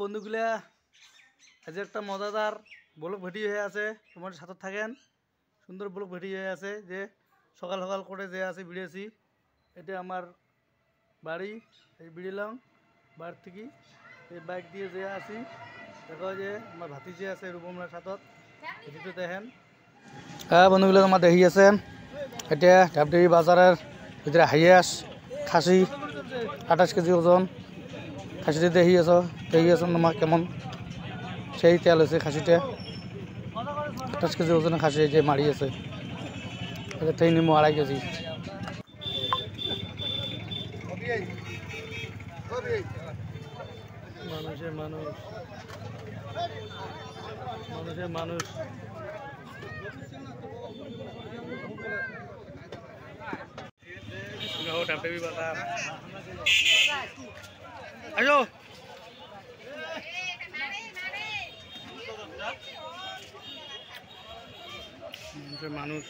বন্ধুগুলা আজ একটা মজাদার ব্লগ ভিডিও হয়ে আছে, তোমার সাথে থাকেন। সুন্দর ব্লগ ভিডিও হয়ে আছে যে সকাল সকাল করে যে আছে ভিডিওছি। এটা আমার বাড়ি, এই বিড়িলাম বাড়ি থেকে এই বাইক দিয়ে যে আছি। দেখো যে আমার ভাতিজি আছে রূপমের সাথে, ভিডিওটা দেখেন। হ্যাঁ বন্ধুগুলো তোমার দেখি আছে, এটা ঢাবডেবি বাজারের ভিতরে হাইয়াস খাসি 28 কেজি ওজন। খাসিটা দেখি আছো তোমার কেমন সেই তেল আছে খাসিটা। 28 কেজি ওজনের খাসি যে মারি আছে, এটা থেকে নিমো 2.5 কেজি। মানুষের মানুষ মানুষের মানুষ ঢাবডেবি বাজার আয়ো। মানুষ